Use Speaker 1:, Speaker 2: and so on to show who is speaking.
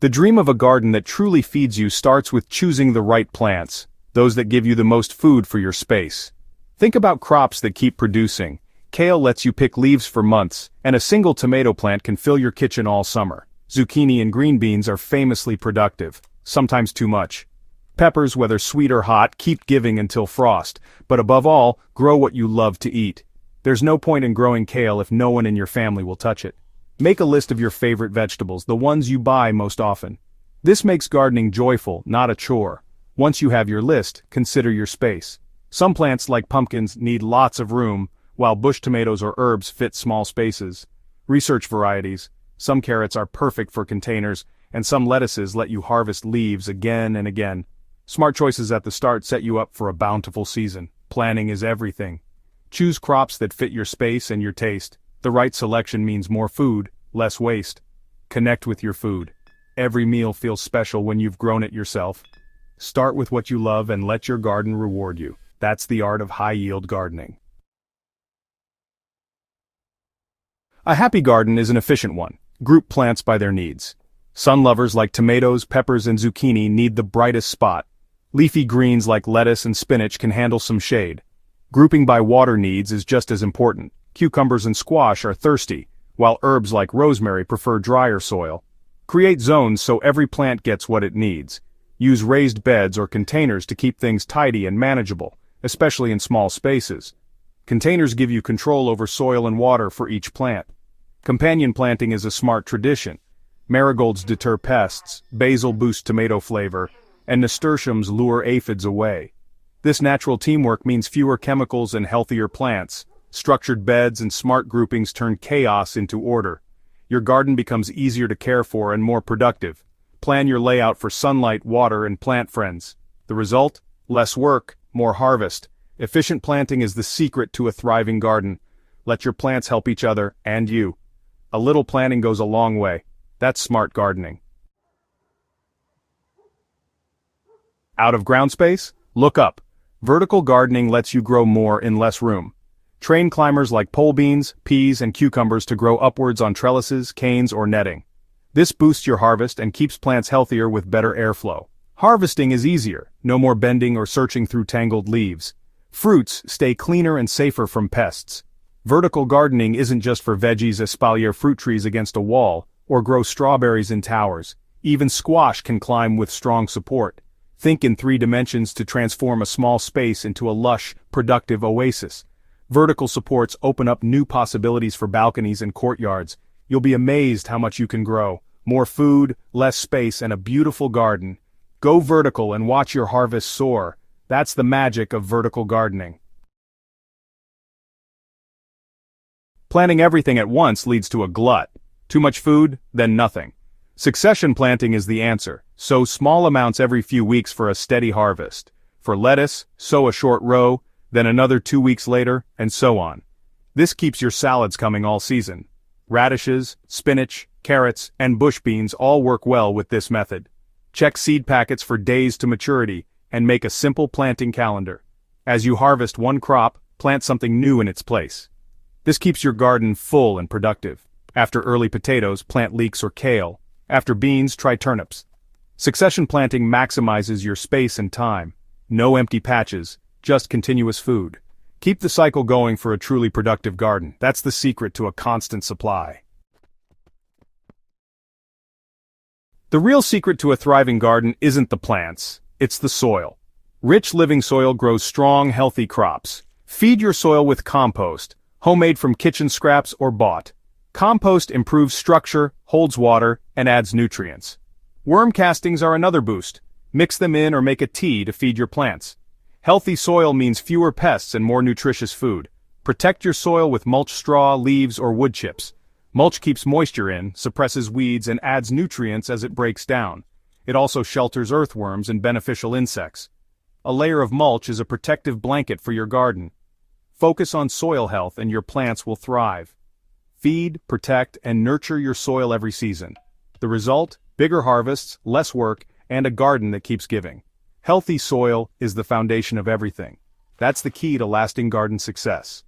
Speaker 1: The dream of a garden that truly feeds you starts with choosing the right plants, those that give you the most food for your space. Think about crops that keep producing. Kale lets you pick leaves for months, and a single tomato plant can fill your kitchen all summer. Zucchini and green beans are famously productive, sometimes too much. Peppers, whether sweet or hot, keep giving until frost, but above all, grow what you love to eat. There's no point in growing kale if no one in your family will touch it. Make a list of your favorite vegetables, the ones you buy most often. This makes gardening joyful, not a chore. Once you have your list, consider your space. Some plants, like pumpkins, need lots of room, while bush tomatoes or herbs fit small spaces. Research varieties. Some carrots are perfect for containers, and some lettuces let you harvest leaves again and again. Smart choices at the start set you up for a bountiful season. Planning is everything. Choose crops that fit your space and your taste. The right selection means more food, less waste. Connect with your food. Every meal feels special when you've grown it yourself. Start with what you love and let your garden reward you. That's the art of high-yield gardening. A happy garden is an efficient one. Group plants by their needs. Sun lovers like tomatoes, peppers, and zucchini need the brightest spot. Leafy greens like lettuce and spinach can handle some shade. Grouping by water needs is just as important. Cucumbers and squash are thirsty, while herbs like rosemary prefer drier soil. Create zones so every plant gets what it needs. Use raised beds or containers to keep things tidy and manageable, especially in small spaces. Containers give you control over soil and water for each plant. Companion planting is a smart tradition. Marigolds deter pests, basil boosts tomato flavor, and nasturtiums lure aphids away. This natural teamwork means fewer chemicals and healthier plants. Structured beds and smart groupings turn chaos into order. Your garden becomes easier to care for and more productive. Plan your layout for sunlight, water, and plant friends. The result? Less work, more harvest. Efficient planting is the secret to a thriving garden. Let your plants help each other and you. A little planning goes a long way. That's smart gardening. Out of ground space? Look up. Vertical gardening lets you grow more in less room. Train climbers like pole beans, peas, and cucumbers to grow upwards on trellises, canes, or netting. This boosts your harvest and keeps plants healthier with better airflow. Harvesting is easier, no more bending or searching through tangled leaves. Fruits stay cleaner and safer from pests. Vertical gardening isn't just for veggies, espalier fruit trees against a wall, or grow strawberries in towers. Even squash can climb with strong support. Think in 3 dimensions to transform a small space into a lush, productive oasis. Vertical supports open up new possibilities for balconies and courtyards. You'll be amazed how much you can grow. More food, less space, and a beautiful garden. Go vertical and watch your harvest soar. That's the magic of vertical gardening. Planting everything at once leads to a glut. Too much food, then nothing. Succession planting is the answer. Sow small amounts every few weeks for a steady harvest. For lettuce, sow a short row, then another 2 weeks later, and so on. This keeps your salads coming all season. Radishes, spinach, carrots, and bush beans all work well with this method. Check seed packets for days to maturity, and make a simple planting calendar. As you harvest one crop, plant something new in its place. This keeps your garden full and productive. After early potatoes, plant leeks or kale. After beans, try turnips. Succession planting maximizes your space and time. No empty patches, just continuous food. Keep the cycle going for a truly productive garden. That's the secret to a constant supply. The real secret to a thriving garden isn't the plants, it's the soil. Rich living soil grows strong, healthy crops. Feed your soil with compost, homemade from kitchen scraps or bought. Compost improves structure, holds water, and adds nutrients. Worm castings are another boost. Mix them in or make a tea to feed your plants. Healthy soil means fewer pests and more nutritious food. Protect your soil with mulch straw, leaves, or wood chips. Mulch keeps moisture in, suppresses weeds, and adds nutrients as it breaks down. It also shelters earthworms and beneficial insects. A layer of mulch is a protective blanket for your garden. Focus on soil health and your plants will thrive. Feed, protect, and nurture your soil every season. The result? Bigger harvests, less work, and a garden that keeps giving. Healthy soil is the foundation of everything. That's the key to lasting garden success.